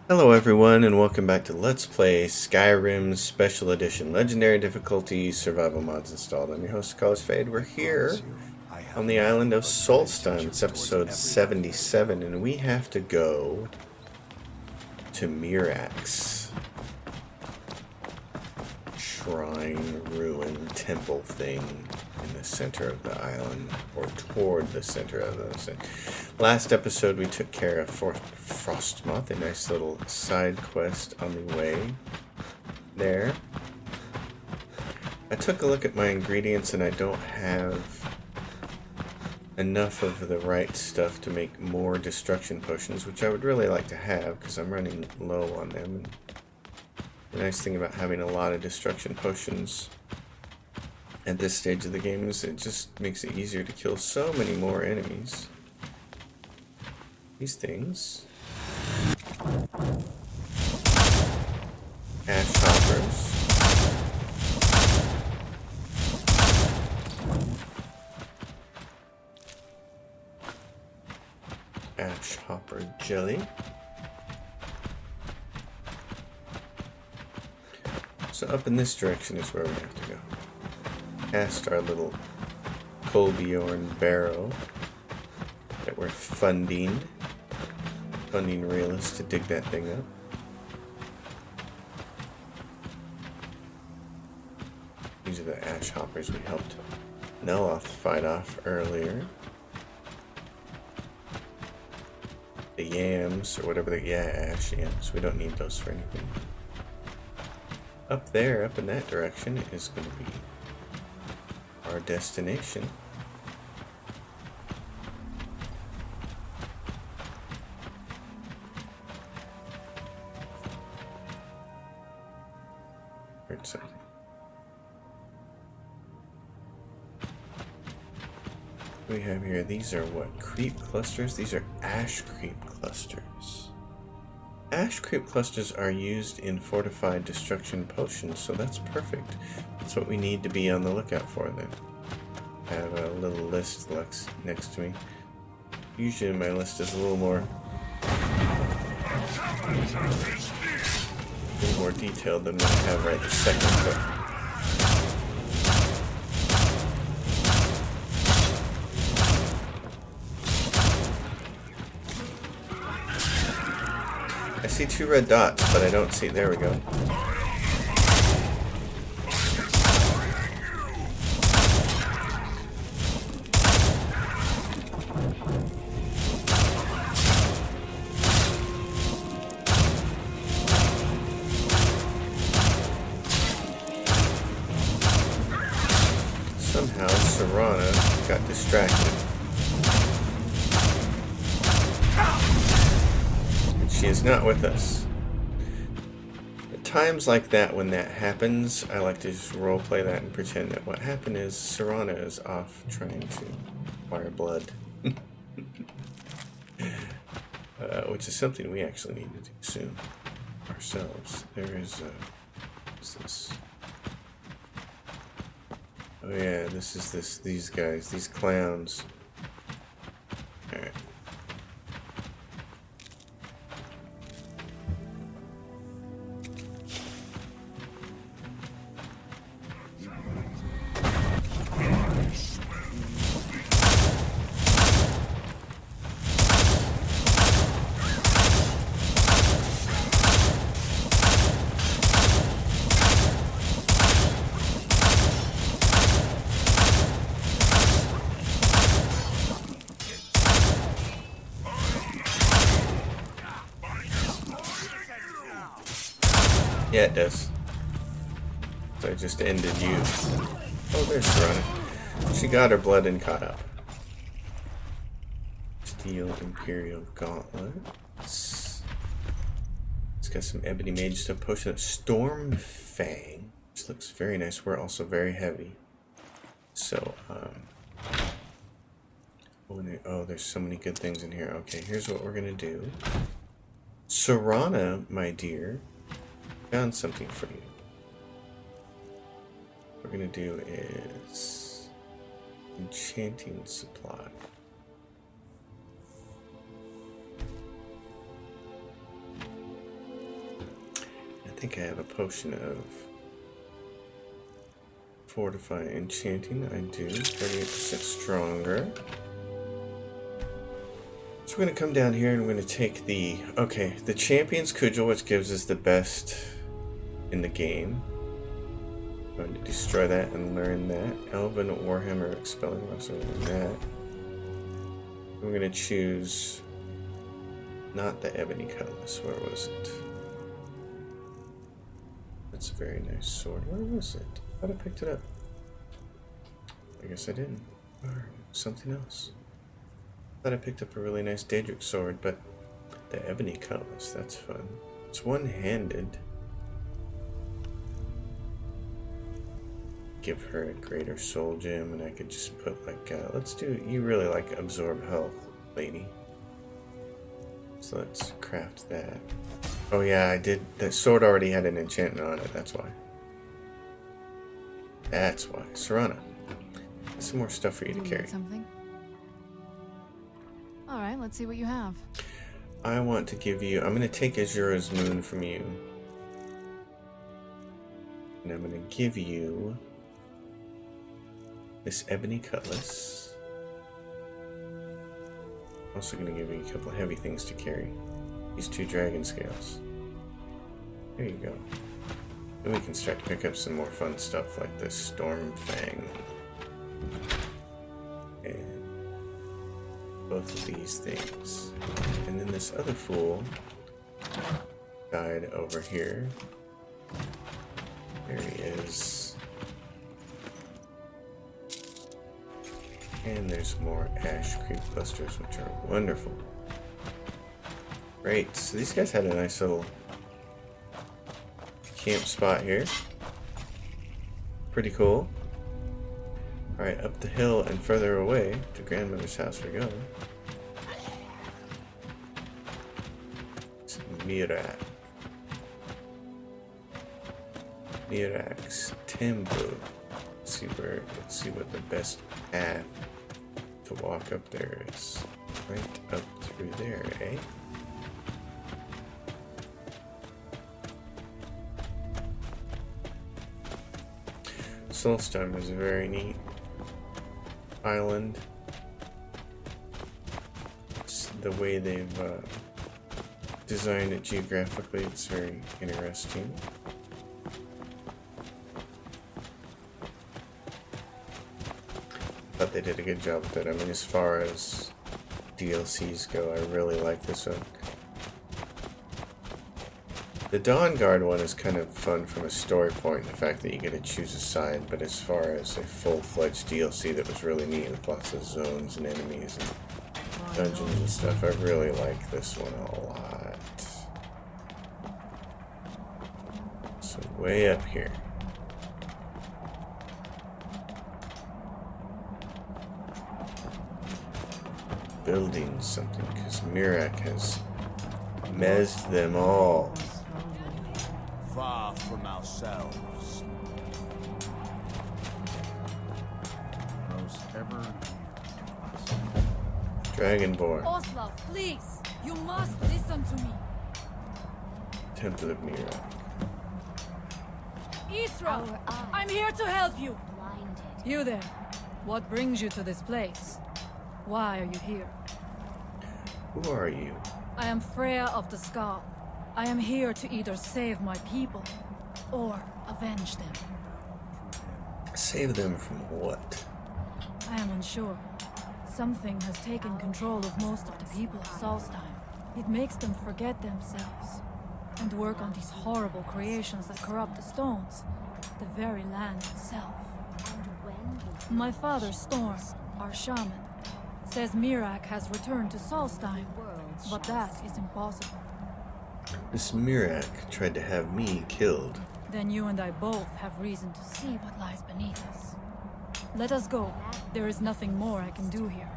Hello everyone and welcome back to Let's Play Skyrim Special Edition. Legendary difficulty, survival mods installed. I'm your host, Colors Fade. We're here on the island of Solstheim. It's episode 77 and we have to go to Miraak's shrine, ruin, temple thing in the center of the island, or toward the center of the island. Last episode we took care of Frostmoth, a nice little side quest on the way there. I took a look at my ingredients and I don't have enough of the right stuff to make more destruction potions, which I would really like to have because I'm running low on them. The nice thing about having a lot of destruction potions at this stage of the game is it just makes it easier to kill so many more enemies. These things. Ash hoppers. Ash hopper jelly. So up in this direction is where we have to go. Past our little Colbjorn barrow that we're funding realists to dig that thing up. These are the ash hoppers we helped Neloth fight off earlier. The yams, or whatever ash yams, we don't need those for anything. Up there, up in that direction, is going to be our destination. Heard something. We have here, these are what? Creep clusters? These are ash creep clusters. Ash creep clusters are used in fortified destruction potions, so that's perfect. That's what we need to be on the lookout for then. I have a little list next to me. Usually my list is a little more detailed than what I have right this second, but I see 2 red dots, but I don't see, there we go. Somehow Serana got distracted. And she is not with us. At times like that, when that happens, I like to just roleplay that and pretend that what happened is Serana is off trying to acquire blood. Which is something we actually need to do soon ourselves. There is what's this? Oh yeah, these guys, these clowns. Alright. Yeah, it does. So I just ended you. Oh, there's Serana. She got her blood and caught up. Steel Imperial Gauntlet. It's got some Ebony Mage stuff. Potion of Storm Fang, which looks very nice. We're also very heavy. So, oh, there's so many good things in here. Okay, here's what we're gonna do. Serana, my dear, found something for you. What we're gonna do is enchanting supply. think I have a potion of Fortify Enchanting. I do. 38% stronger. So we're going to come down here and we're going to take the... Okay, the Champion's Cudgel, which gives us the best in the game. I'm going to destroy that and learn that. Elven Warhammer Expelling Rocks, learn that. We're going to choose... Not the Ebony Cutlass. Where was it? That's a very nice sword. Where was it? I thought I picked it up. I guess I didn't. Or something else. I thought I picked up a really nice Daedric sword, but the Ebony Cutlass, that's fun. It's one-handed. Give her a greater soul gem, and I could just put like, let's do, you really like absorb health, lady. So let's craft that. Oh yeah, I did, the sword already had an enchantment on it, that's why. That's why. Serana, some more stuff for you to carry. Something? Alright, let's see what you have. I want to give you, I'm going to take Azura's Moon from you. And I'm going to give you this Ebony Cutlass. Also going to give you a couple of heavy things to carry. These 2 dragon scales. There you go. Then we can start to pick up some more fun stuff like this Storm Fang. And both of these things. And then this other fool died over here. There he is. And there's more ash creep clusters, which are wonderful. Great, so these guys had a nice little camp spot here. Pretty cool. Alright, up the hill and further away to grandmother's house we go. It's Miraak. Miraak's temple. Let's see what the best path to walk up there is. Right up through there, eh? Solstheim is a very neat island. It's the way they've designed it geographically, it's very interesting. Thought they did a good job with it. I mean, as far as DLCs go, I really like this one. The Dawn Guard one is kind of fun from a story point, the fact that you get to choose a side, but as far as a full-fledged DLC that was really neat with lots of zones and enemies and dungeons and stuff, I really like this one a lot. So way up here. Building something, because Miraak has mezzed them all. Far from ourselves. Most ever Dragonborn. Oslo, please! You must listen to me! Temple of Miraak. Isra! I'm here to help you! You there. What brings you to this place? Why are you here? Who are you? I am Freya of the Skull. I am here to either save my people, or avenge them. Save them from what? I am unsure. Something has taken control of most of the people of Solstheim. It makes them forget themselves, and work on these horrible creations that corrupt the stones, the very land itself. My father, Storm, our shaman, says Miraak has returned to Solstheim, but that is impossible. This Miraak tried to have me killed. Then you and I both have reason to see what lies beneath us. Let us go. There is nothing more I can do here.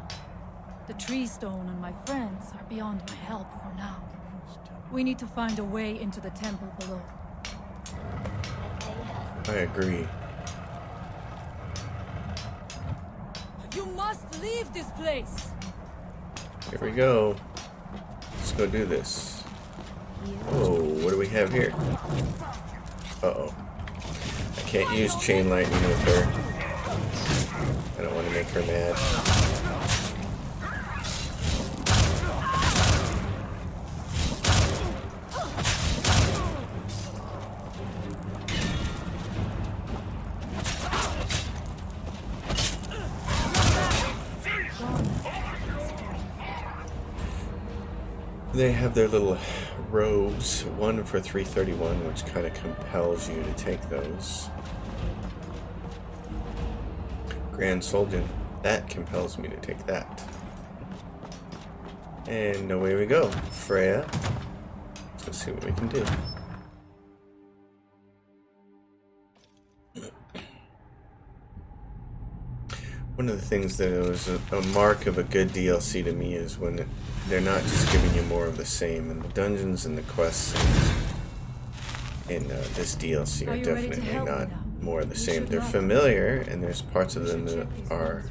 The tree stone and my friends are beyond my help for now. We need to find a way into the temple below. I agree. You must leave this place! Here we go. Let's go do this. Oh, what do we have here? Uh-oh. I can't use chain lightning with her. I don't want to make her mad. They have their little robes, one for 331, which kind of compels you to take those. Grand Soldier, that compels me to take that. And away we go. Freya. Let's see what we can do. One of the things that was a mark of a good DLC to me is when they're not just giving you more of the same. And the dungeons and the quests in this DLC are definitely not more of the same. They're familiar, and there's parts of them that are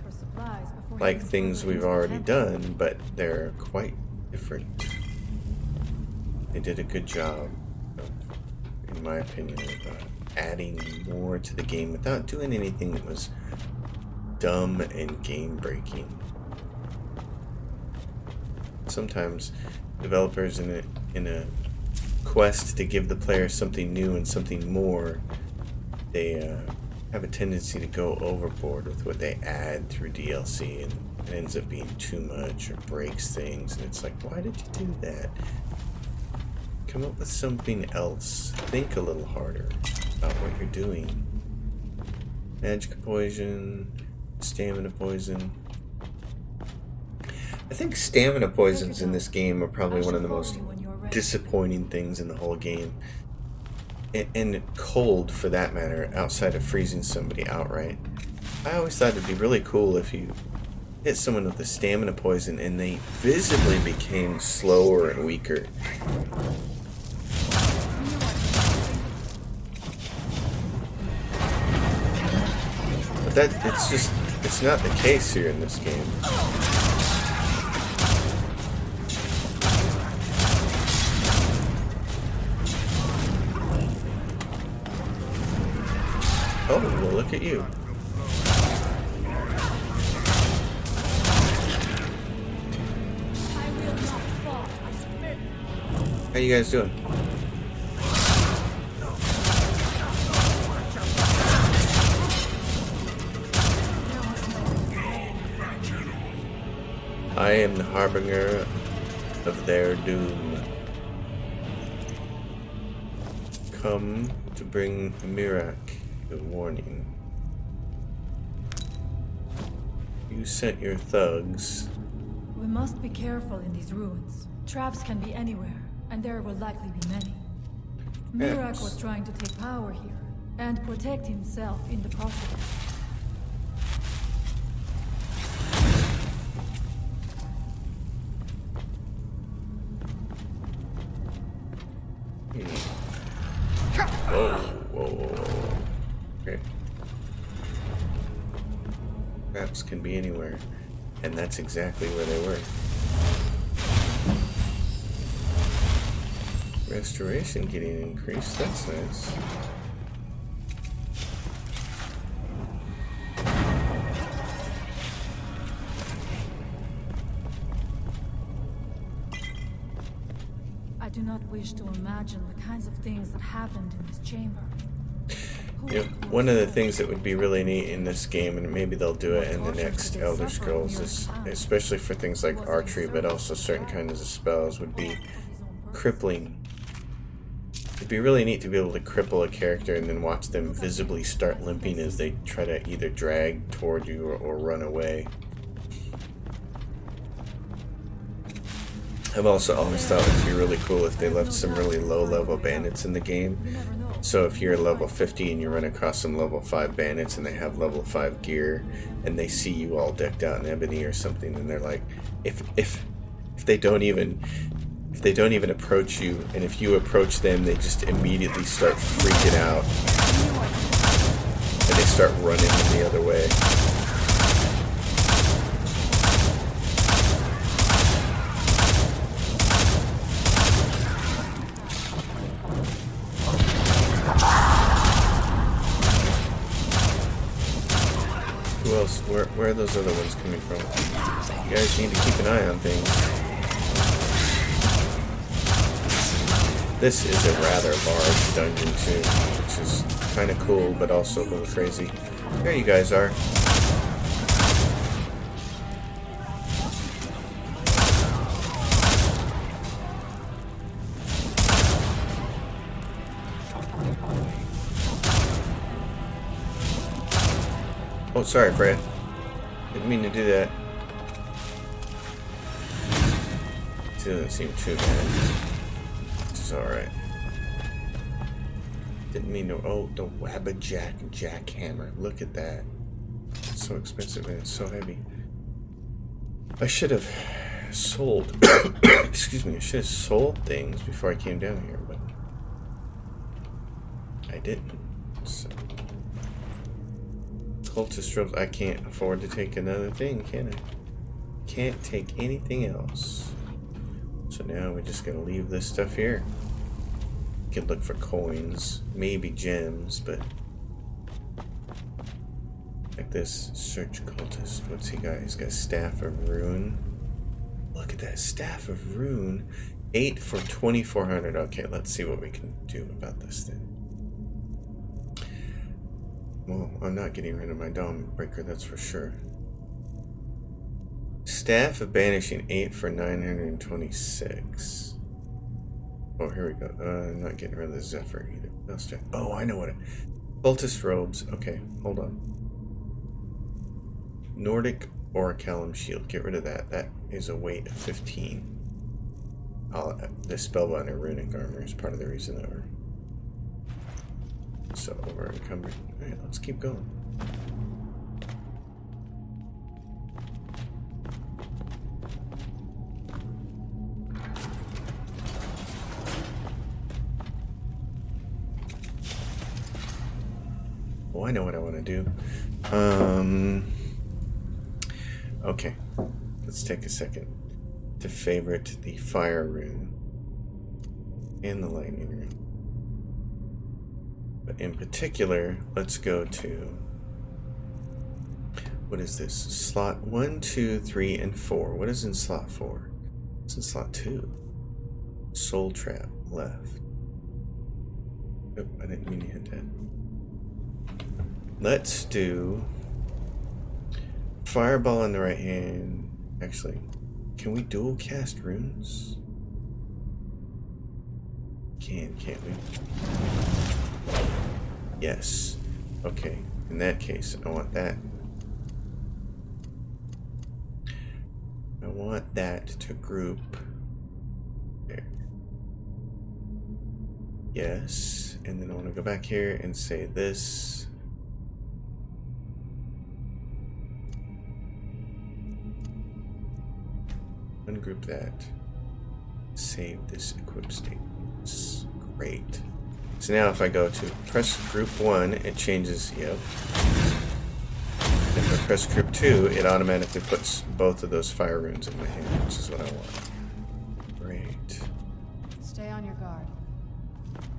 like things we've already done, but they're quite different. They did a good job, in my opinion, of adding more to the game without doing anything that was dumb and game-breaking. Sometimes developers in a quest to give the player something new and something more, they have a tendency to go overboard with what they add through DLC, and it ends up being too much or breaks things, and it's like, why did you do that? Come up with something else. Think a little harder about what you're doing. Magic poison, stamina poison. I think stamina poisons in this game are probably one of the most disappointing things in the whole game. And cold, for that matter, outside of freezing somebody outright. I always thought it'd be really cool if you hit someone with a stamina poison and they visibly became slower and weaker. But it's not the case here in this game. Oh, well, look at you. How you guys doing? I am the harbinger of their doom. Come to bring Miraak a warning. You sent your thugs. We must be careful in these ruins. Traps can be anywhere, and there will likely be many. Miraak was trying to take power here, and protect himself in the process. Whoa. Okay. Traps can be anywhere, and that's exactly where they were. Restoration getting increased, that's nice. I do not wish to imagine the kinds of things that happened in this chamber. Yep. One of the things that would be really neat in this game, and maybe they'll do it in the next Elder Scrolls, is especially for things like archery, but also certain kinds of spells, would be crippling. It'd be really neat to be able to cripple a character and then watch them visibly start limping as they try to either drag toward you or run away. I've also always thought it would be really cool if they left some really low-level bandits in the game. So if you're level 50 and you run across some level 5 bandits and they have level 5 gear and they see you all decked out in ebony or something, and they're like, if they don't even approach you, and if you approach them, they just immediately start freaking out and they start running the other way. else? Where are those other ones coming from? You guys need to keep an eye on things. This is a rather large dungeon too, which is kind of cool, but also a little crazy. There you guys are. Oh, sorry, Fred. Didn't mean to do that. It doesn't seem too bad. Which is alright. Didn't mean to. Oh, the Wabbajack jackhammer. Look at that. It's so expensive and it's so heavy. I should have sold. Excuse me. I should have sold things before I came down here, but I didn't. So. Cultist ropes. I can't afford to take another thing, can I? Can't take anything else. So now we just gotta leave this stuff here. Could look for coins, maybe gems, but like this. Search cultist. What's he got? He's got Staff of Rune. Look at that Staff of Rune. 8 for 2,400. Okay, let's see what we can do about this thing. Well, I'm not getting rid of my Dawn Breaker, that's for sure. Staff of Banishing, 8 for 926. Oh, here we go. I'm not getting rid of the Zephyr either. No staff. Oh, I know what it... Cultist Robes. Okay, hold on. Nordic Orichalcum Shield. Get rid of that. That is a weight of 15. The Spellbinder Runic Armor is part of the reason that we're so over encumbered. Alright, let's keep going. Oh, I know what I want to do. Okay. Let's take a second to favorite the Fire Rune and the Lightning Rune. But in particular, let's go to, what is this? Slot 1, 2, 3, and 4. What is in slot 4? It's in slot 2. Soul Trap left. Oh, I didn't mean to hit that. Let's do Fireball in the right hand. Actually, can we dual cast runes? Can't we? Yes. Okay. In that case, I want that. I want that to group there. Yes. And then I want to go back here and say this. Ungroup that. Save this equip state. It's great. So now if I go to press group 1, it changes, yep. If I press group 2, it automatically puts both of those fire runes in my hand, which is what I want. Great. Stay on your guard.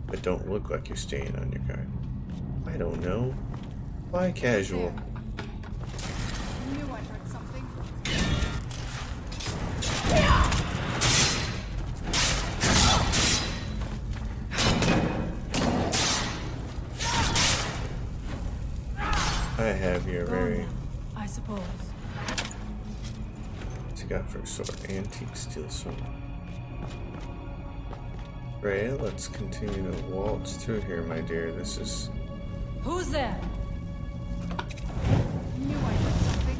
But don't look like you're staying on your guard. I don't know. Fly casual. I knew I heard something. I have your very... I suppose. What's you got for a sword? Antique steel sword. Rhea, let's continue to waltz through here, my dear. This is... Who's there? I knew I heard something.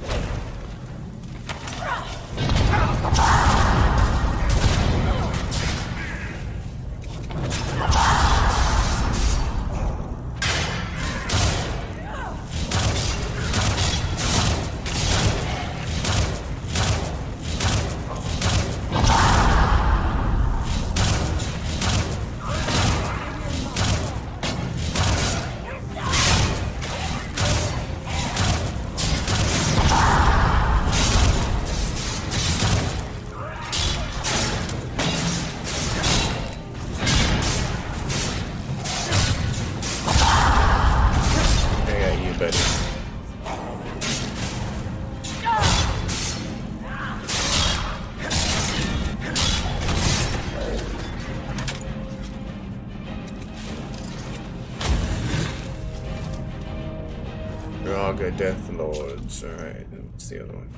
Saga Death Lords. Alright, and what's the other one?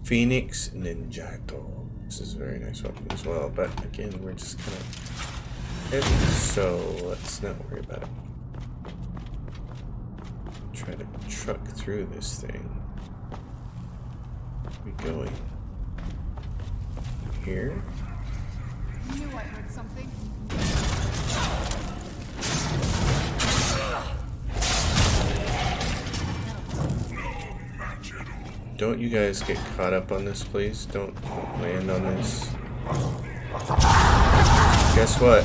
Phoenix Ninjato. This is a very nice weapon as well, but again, we're just kind of heavy, so let's not worry about it. Try to truck through this thing. We going here? Knew I heard something. Don't you guys get caught up on this, please. Don't land on this. Guess what?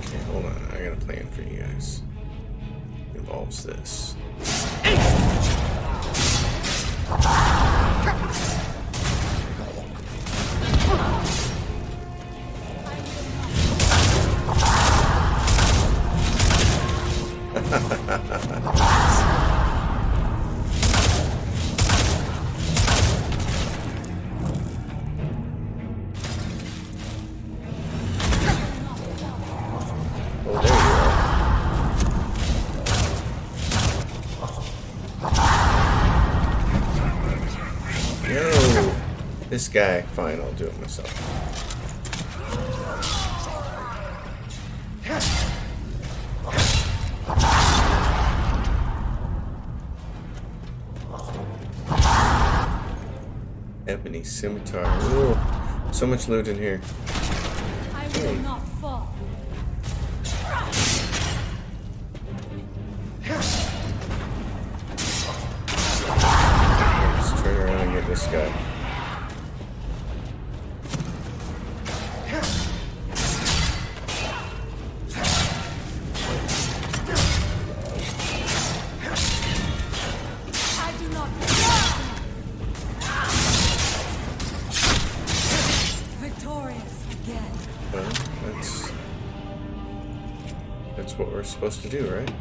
Okay, hold on. I got a plan for you guys. Involves this. Oh, there you are. No! This guy. Fine, I'll do it myself. Ebony scimitar. Ooh, so much loot in here. I will not fall. Let's turn around and get this guy. I do not. Victorious again. Well, that's what we're supposed to do, right?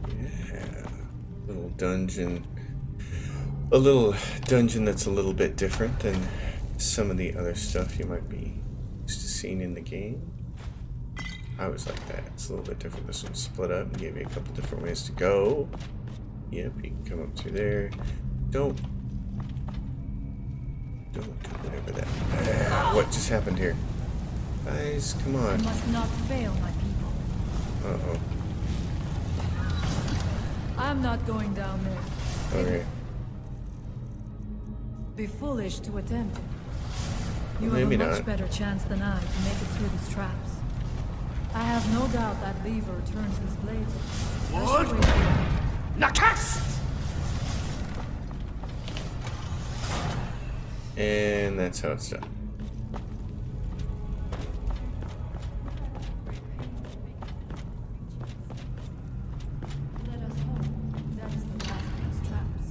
Yeah. Little dungeon. A little dungeon that's a little bit different than some of the other stuff you might be used to seeing in the game. I was like that. It's a little bit different. This one's split up and gave you a couple different ways to go. Yep, you can come up through there. Don't do whatever that. What just happened here? Guys, come I on. must not fail my people. Uh-oh. I'm not going down there. Okay. Be foolish to attempt it. You Well, have a maybe much not. better chance than I to make it through these traps. I have no doubt that lever turns these blades. I should wait here. And that's how it's done. Let us hope that is the last of these traps.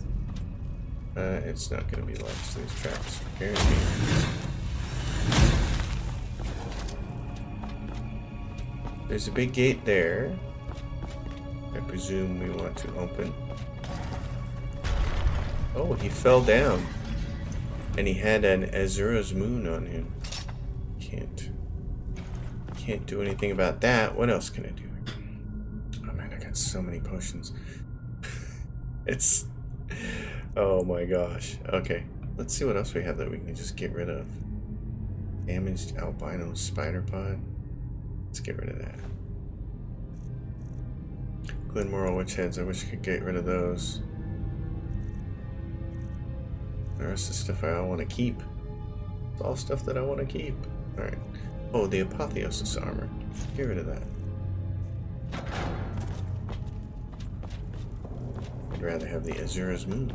It's not going to be last these traps. Guaranteed. There's a big gate there. I presume we want to open. Oh, he fell down. And he had an Azura's moon on him. Can't do anything about that. What else can I do? Oh man, I got so many potions. It's... Oh my gosh. Okay. Let's see what else we have that we can just get rid of. Damaged albino spider pod. Let's get rid of that. Glenmoral witch heads. I wish I could get rid of those. The rest of the stuff I want to keep. It's all stuff that I want to keep. Alright. Oh, the apotheosis armor. Get rid of that. I'd rather have the Azura's moon.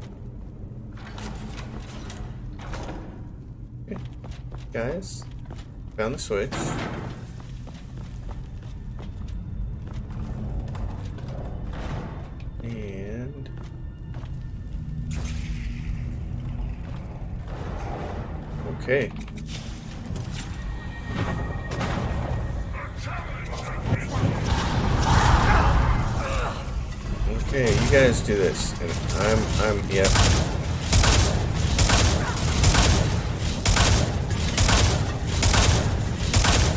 Okay. Guys, found the switch. And okay. Okay, you guys do this, and yep.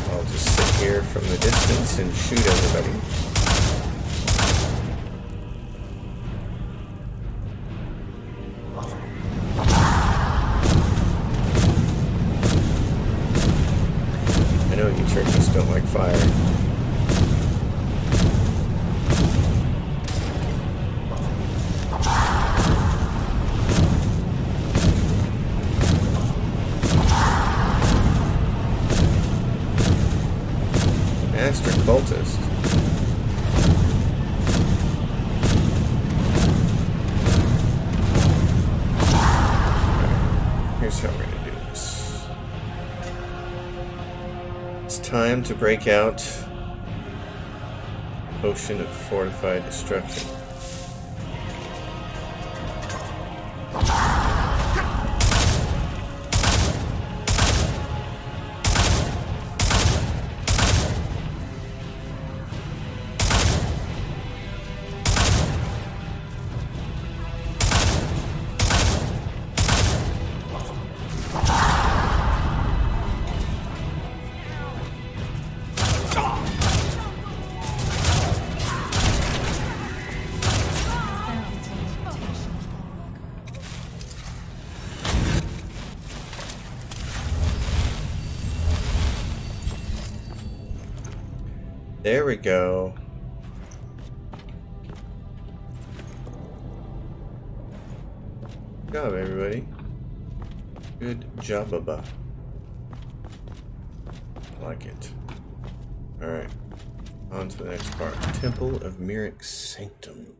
I'll just sit here from the distance and shoot everybody. I know you turkeys don't like fire. Master cultist. Here's how we're gonna do this. It's time to break out Potion of Fortified Destruction. There we go. Good job, everybody. Good job, Baba. I like it. Alright. On to the next part. Temple of Miraak Sanctum.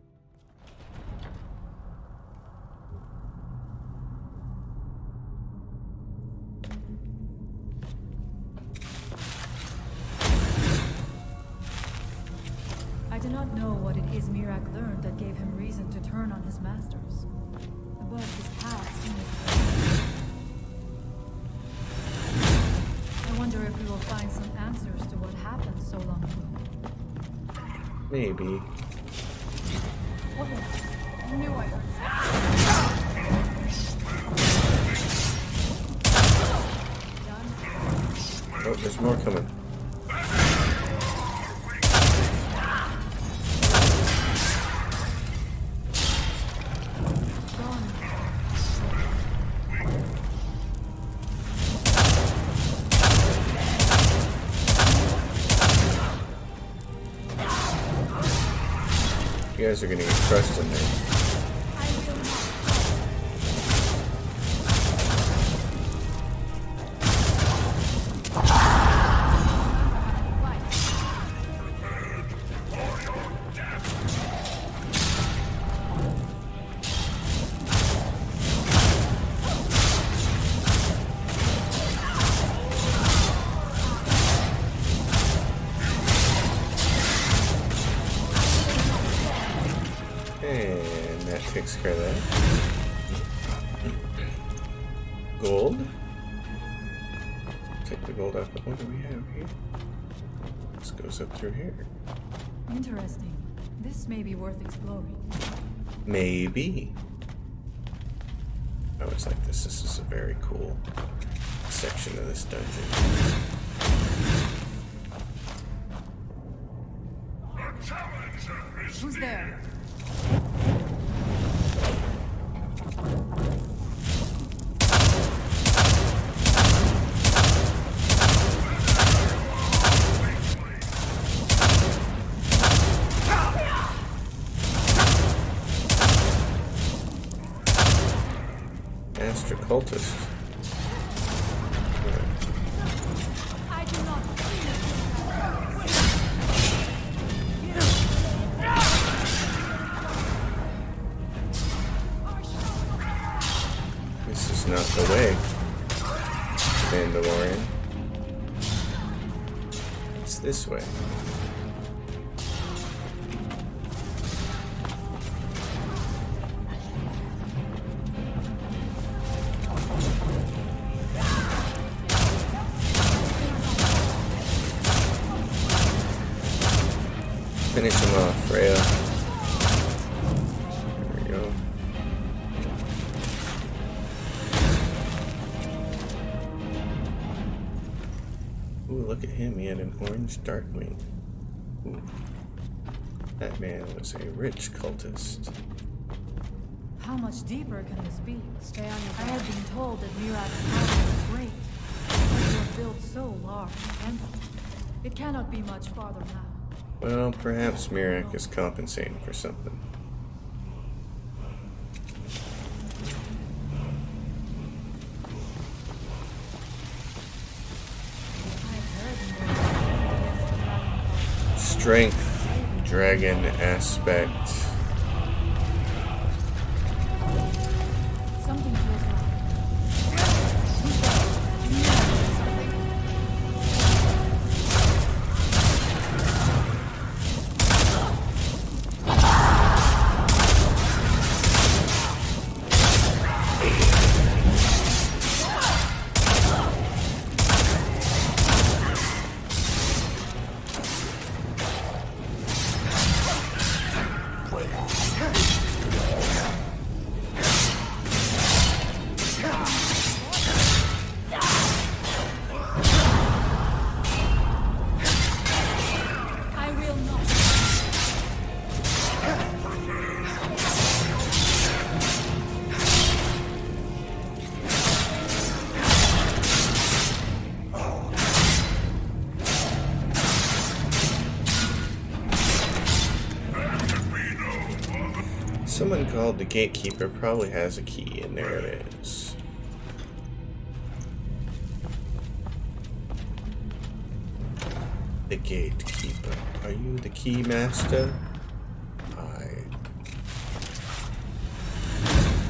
I do not know what it is Miraak learned that gave him reason to turn on his masters. But his path seems clear. I wonder if we will find some answers to what happened so long ago. Maybe. I knew I heard something. Oh, there's more coming. You guys are gonna get crushed in there. And that takes care of that. Gold. Take the gold out. What do we have here? This goes up through here. Interesting. This may be worth exploring. Maybe. I always like this. This is a very cool section of this dungeon. Who's there? Master cultist. I do not. This is not the way, Mandalorian. It's this way. Finish him off, Freya. Ooh, look at him. He had an orange Darkwing. Ooh. That man was a rich cultist. How much deeper can this be? Stay on your I guard. had been told that Miraak's power was great. But you have built so large a temple. It cannot be much farther now. Well, perhaps Miraak is compensating for something. I've heard you were against the dragon cult. Strength, dragon aspect. Something feels wrong. I will not. Someone called the gatekeeper probably has a key, and there it is. The gatekeeper. Are you the key master?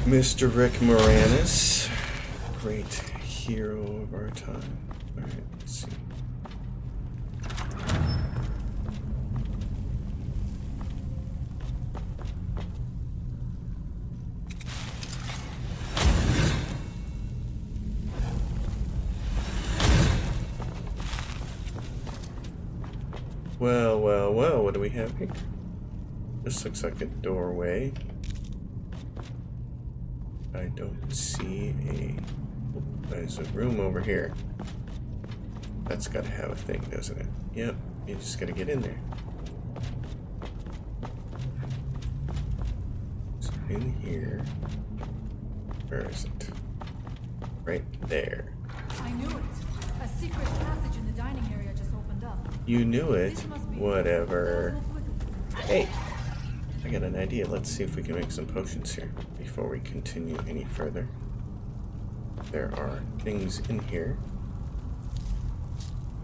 Mr. Rick Moranis, great hero of our time. Alright, let's see. Well, well, well, what do we have here? This looks like a doorway. I don't see a... Oh, there's a room over here. That's gotta have a thing, doesn't it? Yep, you just gotta get in there. So in here... Where is it? Right there. I knew it. A secret passage in the dining area just opened up. You knew it. This must be Whatever. Move quickly. Hey! I got an idea. Let's see if we can make some potions here before we continue any further. There are things in here.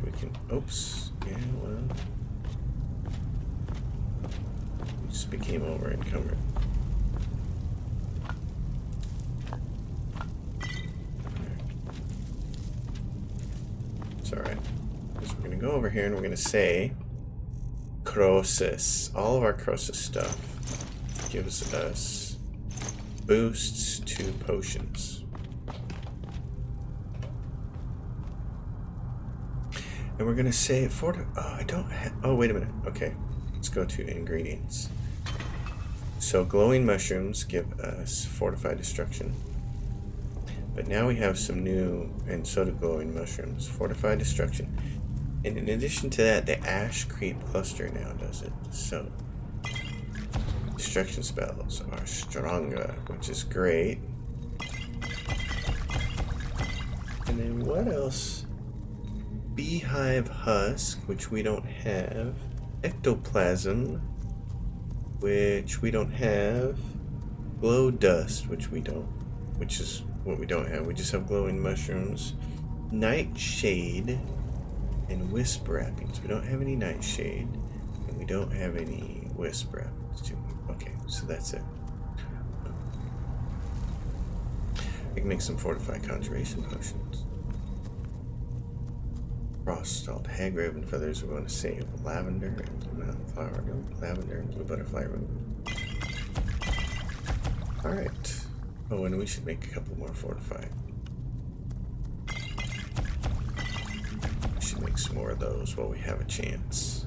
We can... Oops. Yeah, well... We just became over encumbered. It's alright. So we're going to go over here and we're going to say... Croesus. All of our Croesus stuff gives us boosts to potions. And we're gonna say for I don't have, oh wait a minute. Okay. Let's go to ingredients. So glowing mushrooms give us fortified destruction. But now we have some new, and so do glowing mushrooms. Fortified destruction. And in addition to that, the Ash Creep Cluster now does it. So, destruction spells are stronger, which is great. And then what else? Beehive Husk, which we don't have. Ectoplasm, which we don't have. Glow Dust, which is what we don't have. We just have glowing mushrooms. Nightshade. And wisp wrappings. We don't have any nightshade, and we don't have any wisp wrappings. Okay, so that's it. We can make some fortified conjuration potions. Frost salt, hag raven feathers. We want to save lavender and blue mountain flower root, lavender and blue butterfly root. All right. Oh, and we should make a couple more fortified. Make some more of those while we have a chance.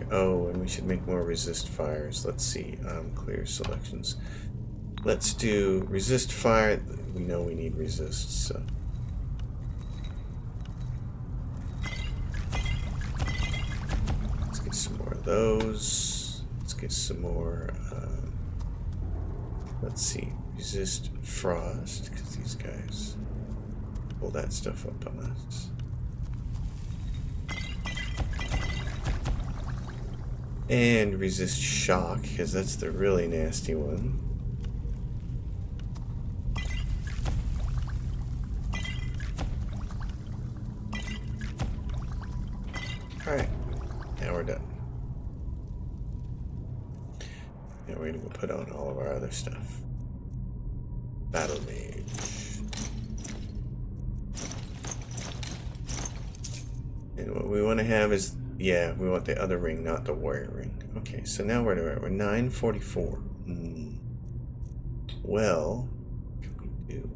Oh, and we should make more resist fires. Let's see. Clear selections. Let's do resist fire. We know we need resist, so those. Let's get some more. Let's see. Resist frost, because these guys pull that stuff up on us. And resist shock, because that's the really nasty one. Alright, now we're done. Now we're gonna go put on all of our other stuff. Battle Mage. And what we want to have is, yeah, we want the other ring, not the warrior ring. Okay, so now where are we? We're 944. Well, what can we do?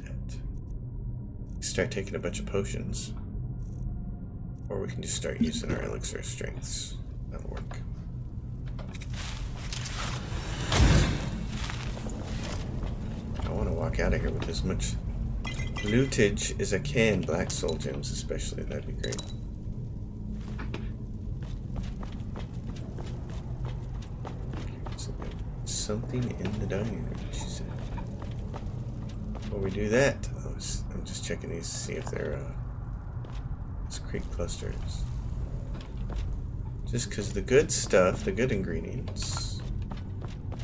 That. Start taking a bunch of potions. Or we can just start using our elixir of strengths. That'll work. I want to walk out of here with as much lootage as I can. Black soul gems especially. That'd be great. So something in the dining room, she said. Before we do that, I'm just checking these to see if they're creek clusters. Just because the good stuff, the good ingredients,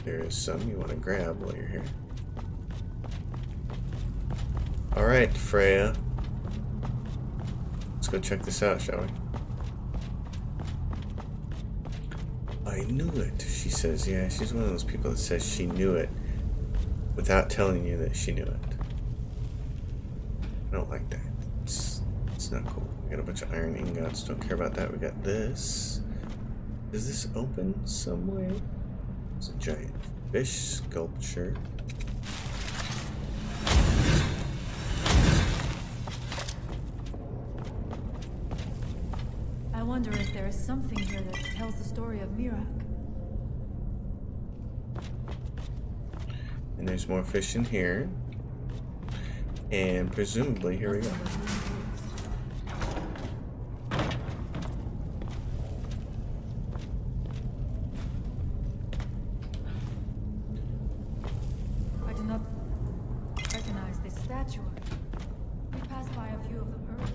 there is some you want to grab while you're here. Alright, Freya. Let's go check this out, shall we? I knew it, she says. Yeah, she's one of those people that says she knew it without telling you that she knew it. I don't like that. It's not cool. We got a bunch of iron ingots. Don't care about that. We got this. Does this open some way? It's a giant fish sculpture. I wonder if there is something here that tells the story of Miraak. And there's more fish in here. And presumably, here we go. I do not recognize this statue. We passed by a few of them earlier.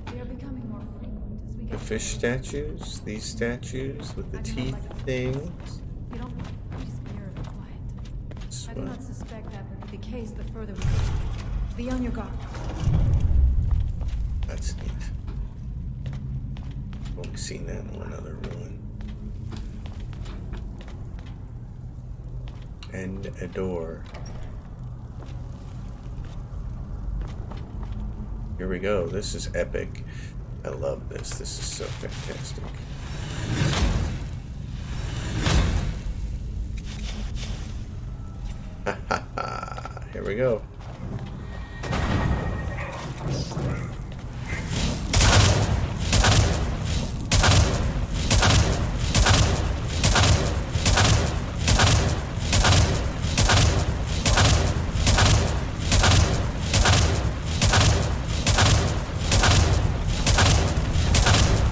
They are becoming more frequent as we get. The fish statues, these statues with the teeth things. We don't just hear it quiet. This I do one. not suspect that would be the case the further we go. Be on your guard. That's neat. I've only seen that in one other ruin. And a door. Here we go. This is epic. I love this. This is so fantastic. Ha ha ha. Here we go.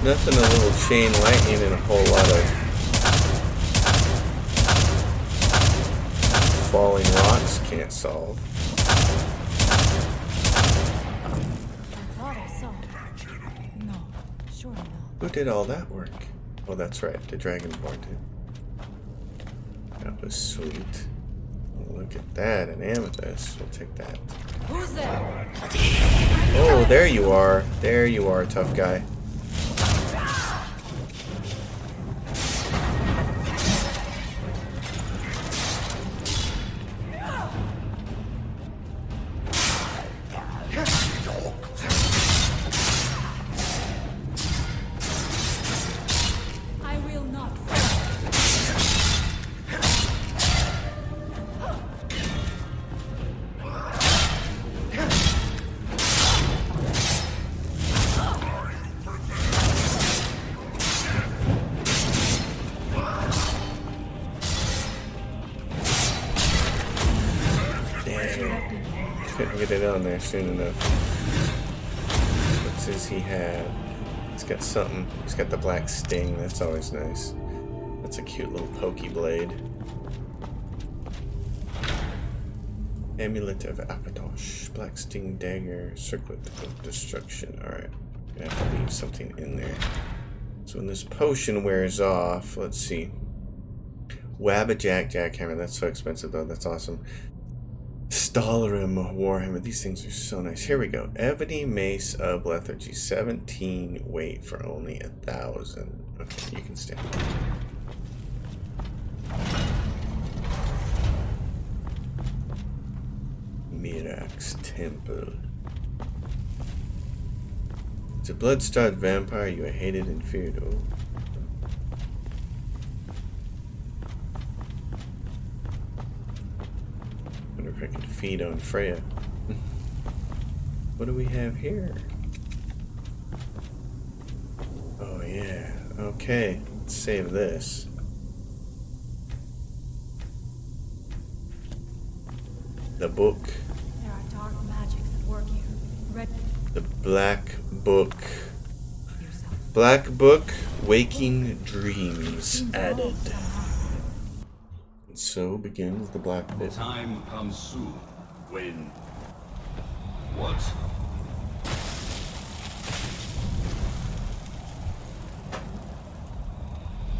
Nothing a little chain lightning and a whole lot of falling rocks can't solve. I thought I saw. No, surely not. Who did all that work? Oh, that's right, the Dragonborn did. That was sweet. Oh, look at that, an amethyst. We'll take that. Who's there? Oh, there you are. There you are, tough guy. I will not. Couldn't get it on there soon enough. What does he have? He's got something. He's got the black sting. That's always nice. That's a cute little pokey blade. Amulet of Apatosh. Black sting dagger. Circlet of destruction. Alright. I have to leave something in there. So when this potion wears off, let's see. Wabbajack jackhammer. That's so expensive though. That's awesome. Stalrim warhammer. These things are so nice. Here we go. Ebony mace of lethargy. 17 weight for only 1,000. Okay, you can stand. Miraak's temple. It's a blood-starved vampire you are hated and feared. Oh. Wonder if I can feed on Freya. What do we have here? Oh yeah. Okay. Let's save this. The book. There are dark magics at work here. Red The black book. yourself. Black book. Waking dreams Seems added. old somehow. And so begins the black The book. time comes soon when... What?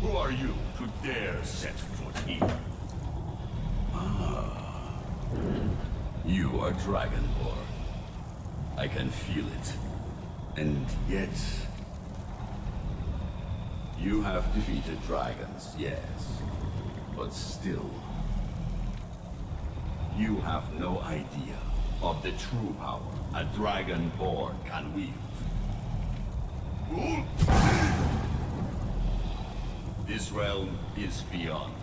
Who are you to dare set foot here? You are Dragonborn. I can feel it. And yet... You have defeated dragons, yes. But still... You have no idea of the true power a Dragonborn can wield. This realm is beyond.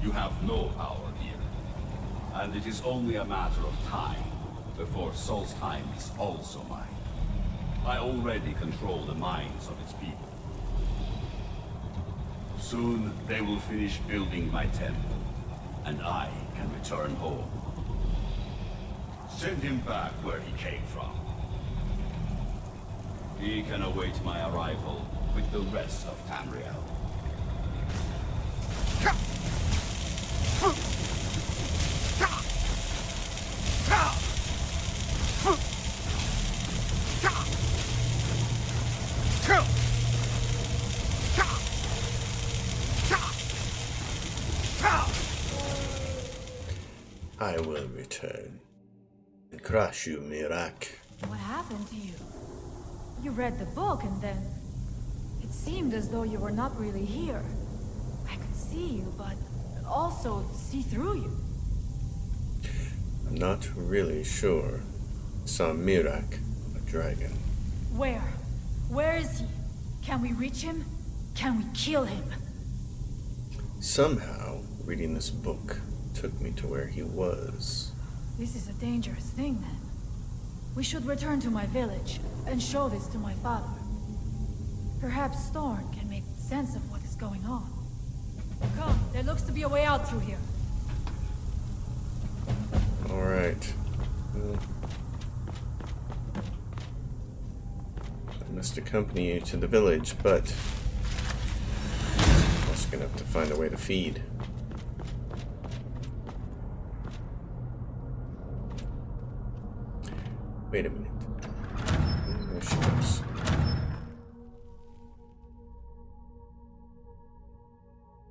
You have no power here. And it is only a matter of time before Solstheim is also mine. I already control the minds of its people. Soon they will finish building my temple, and I can return home. Send him back where he came from. He can await my arrival with the rest of Tamriel. I will return and crush you, Miraak. What happened to you? You read the book and then... It seemed as though you were not really here. I could see you, but also see through you. I'm not really sure. Saw Miraak, a dragon. Where? Where is he? Can we reach him? Can we kill him? Somehow, reading this book took me to where he was. This is a dangerous thing, then. We should return to my village and show this to my father. Perhaps Storm can make sense of what is going on. Come, there looks to be a way out through here. Alright. Well, I must accompany you to the village, but I'm also gonna have to find a way to feed. Wait a minute. There she goes.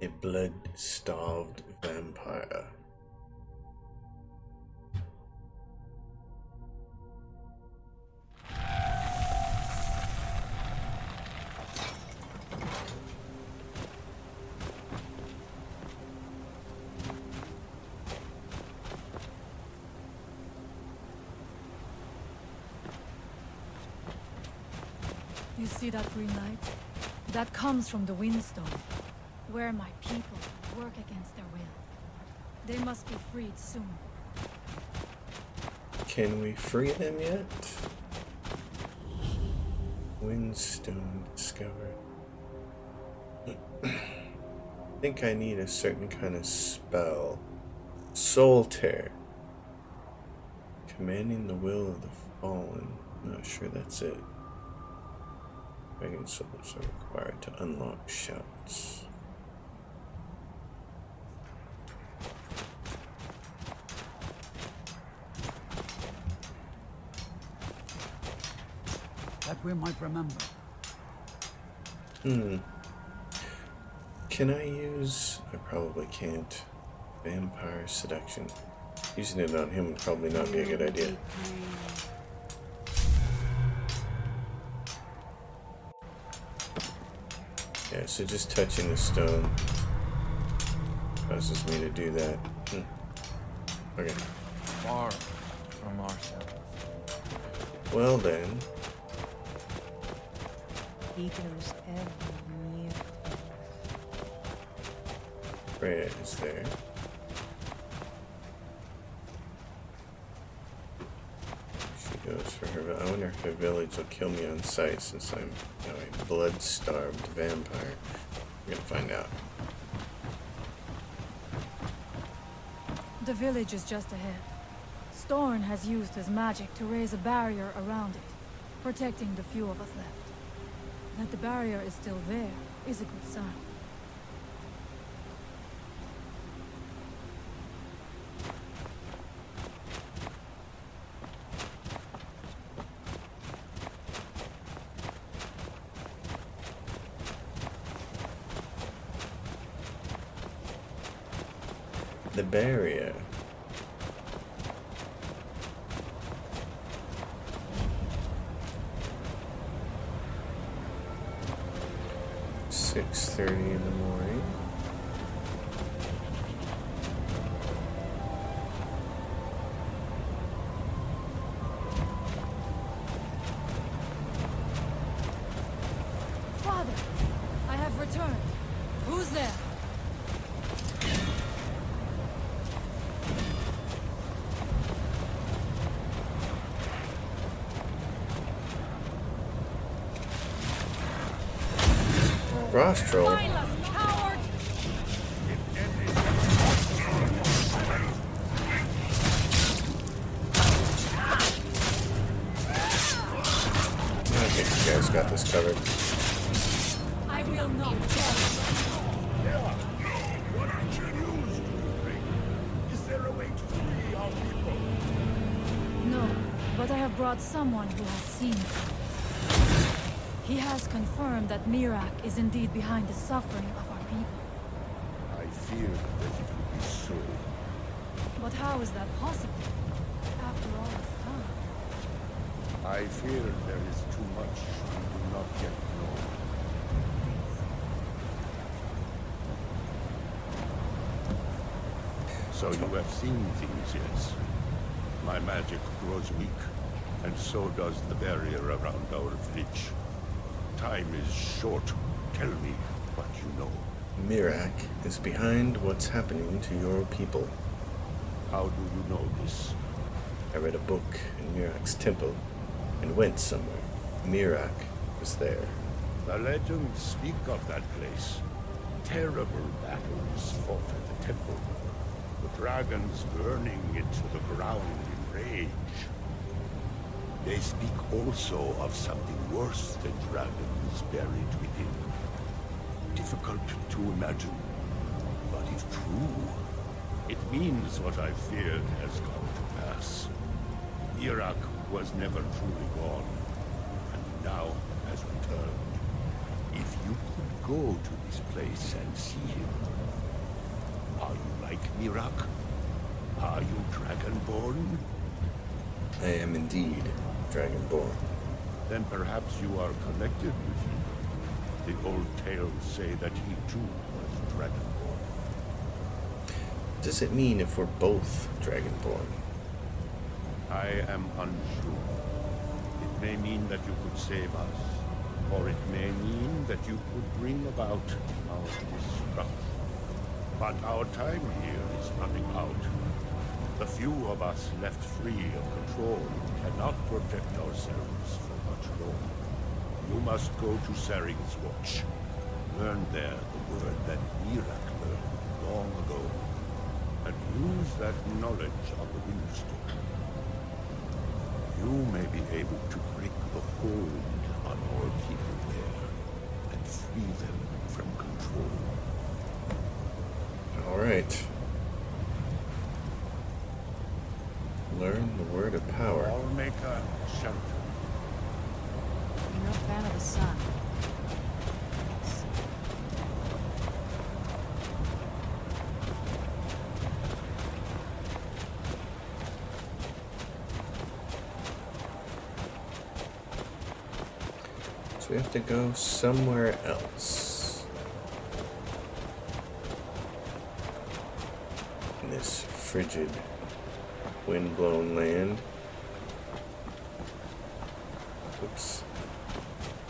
A blood-starved vampire. You see that green light? That comes from the Windstone, where my people work against their will. They must be freed soon. Can we free them yet? Windstone discovered. I think I need a certain kind of spell. Soul Tear. Commanding the will of the fallen. Not sure that's it. Dragon souls are required to unlock shouts. That we might remember. Can I use... I probably can't. Vampire seduction. Using it on him would probably not be a good idea. Yeah, so just touching the stone causes me to do that. Okay. Far from ourselves. Well then, He goes every near. Freya is there. She goes for her. I wonder if her village will kill me on sight since I'm a blood-starved vampire. We're gonna find out. The village is just ahead. Storn has used his magic to raise a barrier around it, protecting the few of us left. That the barrier is still there is a good sign. The barrier. "6:30 in the morning. Father, I have returned. Who's there? Rostral. Mindless coward! I think you guys got this covered. I will not tell. What action used to bring? Is there a way to free our people? No, but I have brought someone who has seen things. He has confirmed that Miraak is indeed behind the suffering of our people. I feared that it would be so. But how is that possible? After all this time. I fear there is too much we do not yet know. So you have seen things, yes. My magic grows weak, and so does the barrier around our village. Time is short. Tell me what you know. Miraak is behind what's happening to your people. How do you know this? I read a book in Miraak's temple and went somewhere. Miraak was there. The legends speak of that place. Terrible battles fought at the temple. The dragons burning into the ground in rage. They speak also of something worse than dragons buried within. Difficult to imagine, but if true, it means what I feared has come to pass. Miraak was never truly gone, and now has returned. If you could go to this place and see him, are you like Miraak? Are you Dragonborn? I am indeed Dragonborn. Then perhaps you are connected with him. The old tales say that he too was Dragonborn. What does it mean if we're both Dragonborn? I am unsure. It may mean that you could save us, or it may mean that you could bring about our destruction. But our time here is running out. The few of us left free of control cannot protect ourselves for much longer. You must go to Saring's Watch. Learn there the word that Miraak learned long ago, and use that knowledge on the Windstone. You may be able to break a hold on our people there and free them from control. All right. Learn the word of power. I'll make a shelter. I'm no fan of the sun. So we have to go somewhere else. In this frigid, wind-blown land. Oops.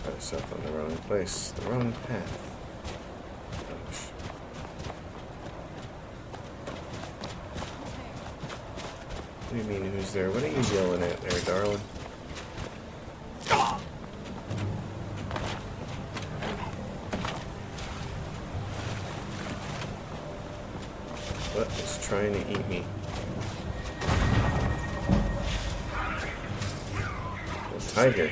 Got myself on the wrong place. The wrong path. Ouch. What do you mean, who's there? What are you yelling at there, darling? What is trying to eat me? A tiger.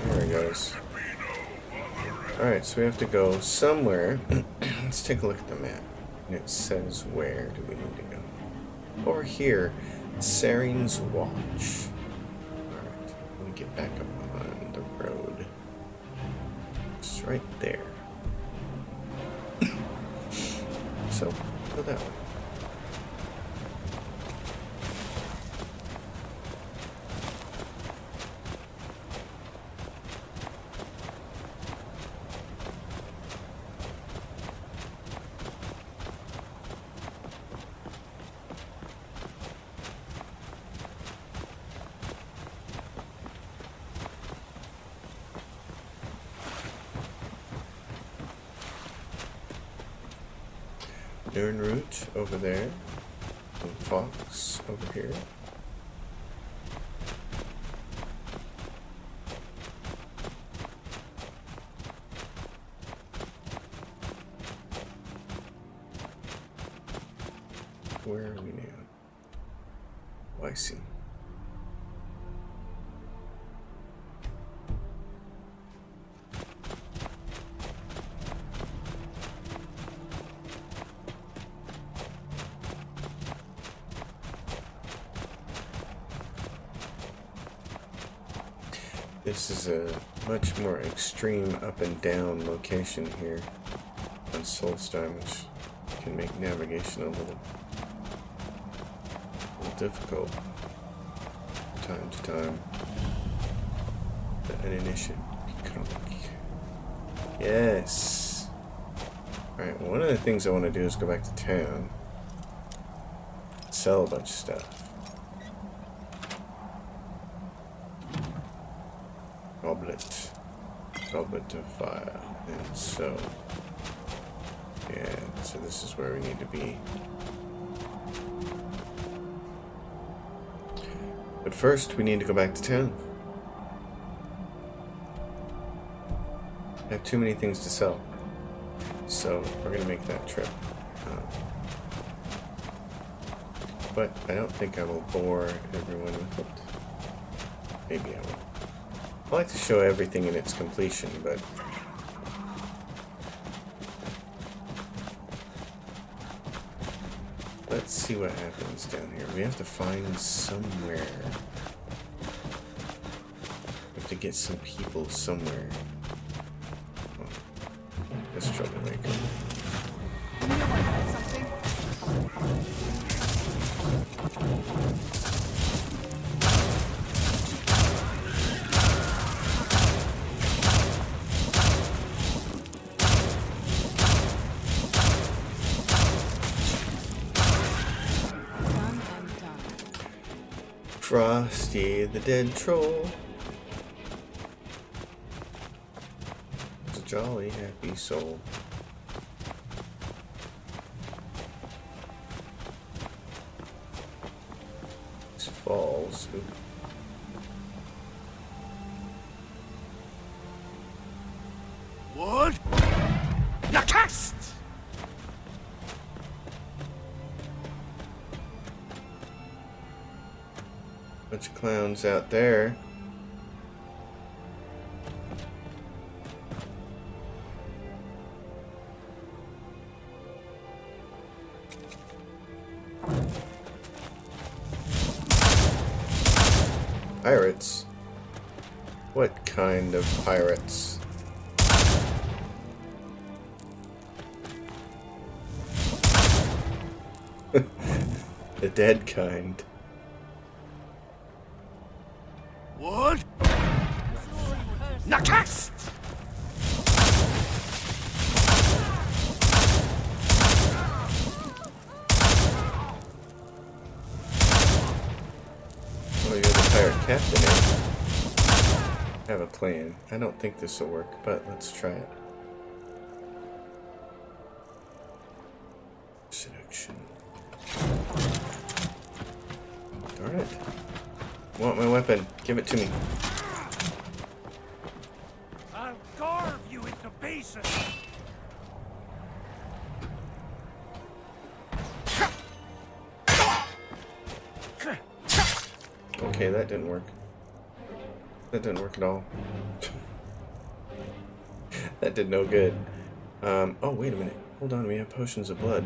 There it goes. Alright, so we have to go somewhere. Let's take a look at the map. And it says where do we need to go? Over here, Saring's Watch. Alright, let me get back up on the road. It's right there. So, go that way. Nern Root over there. And Fox over here. Where are we now? Oh, I see. This is a much more extreme up and down location here on Solstheim, which can make navigation a little difficult from time to time. An initiative comic. Yes. Alright, one of the things I want to do is go back to town. Sell a bunch of stuff. Goblet of fire. And so, yeah, so this is where we need to be. But first, we need to go back to town. I have too many things to sell. So, we're going to make that trip. But I don't think I will bore everyone with it. Maybe I will. I like to show everything in its completion, but let's see what happens down here. We have to find somewhere. We have to get some people somewhere. Oh, this troublemaker. You know I got something. Frosty the dead troll. It's a jolly, happy soul. These falls. Ooh. What? Nakast! Bunch of clowns out there. Pirates? What kind of pirates? The dead kind. What? Nakast! Oh, you're the pirate captain, eh? I have a plan. I don't think this will work, but let's try it. Seduction. Darn it. I want my weapon. Give it to me. I'll carve you into pieces! Okay, that didn't work. That didn't work at all. That did no good. Oh, wait a minute. Hold on, we have potions of blood.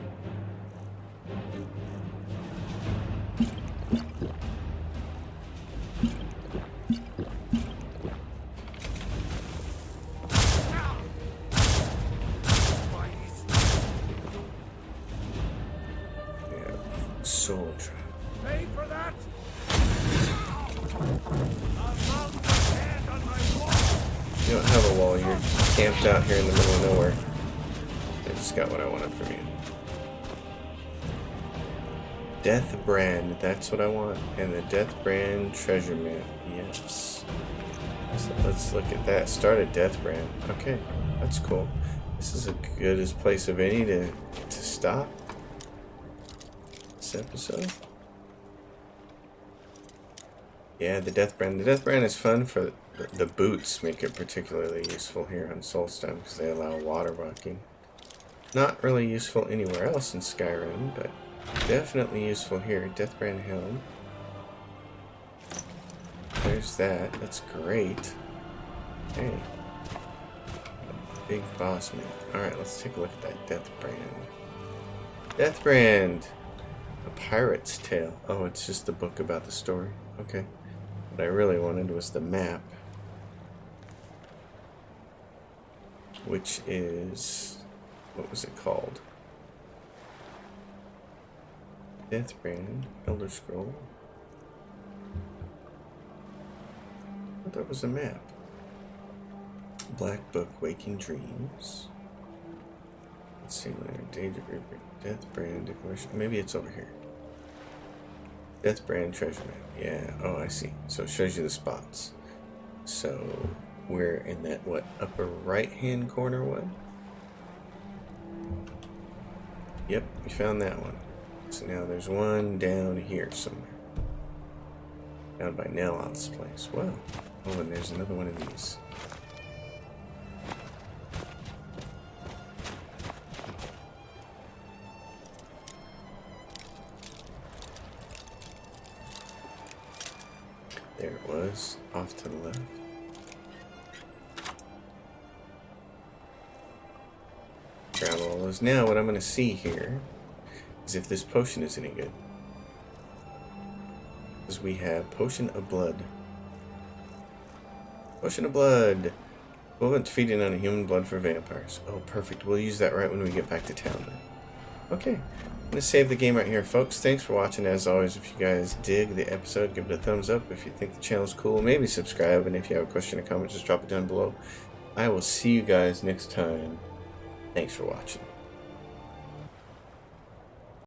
Yeah, soul trap. Pay for that? I'll mount my hand on my wall! You don't have a wall, you're camped out here in the middle of nowhere. I just got what I wanted from you. Death Brand, that's what I want. And the Death Brand treasure map, yes. So let's look at that. Start a Death Brand. Okay, that's cool. This is as good as place of any to stop this episode. Yeah, the Death Brand. The Death Brand is fun for the boots, make it particularly useful here on Soulstone because they allow water walking. Not really useful anywhere else in Skyrim, but definitely useful here. Death Brand Helm. There's that. That's great. Hey. Big boss man. Alright, let's take a look at that Death Brand. Death Brand! A Pirate's Tale. Oh, it's just the book about the story. Okay. What I really wanted was the map. Which is... what was it called? Death Brand, Elder Scroll. I thought that was a map. Black Book, Waking Dreams. Let's see, Danger Group, Death Brand, Declaration. Maybe it's over here. Death Brand Treasure Map. Yeah, oh, I see. So it shows you the spots. So we're in that, what, upper right-hand corner one? Yep, we found that one. So now there's one down here somewhere. Down by Nelot's place. Well, oh, and there's another one of these. There it was, off to the left. Grab all those. Now what I'm going to see here is if this potion is any good. Because we have Potion of Blood. Potion of Blood. Equivalent to feeding on human blood for vampires. Oh, perfect. We'll use that right when we get back to town then. Okay. I'm going to save the game right here, folks. Thanks for watching. As always, if you guys dig the episode, give it a thumbs up. If you think the channel's cool, maybe subscribe. And if you have a question or comment, just drop it down below. I will see you guys next time. Thanks for watching.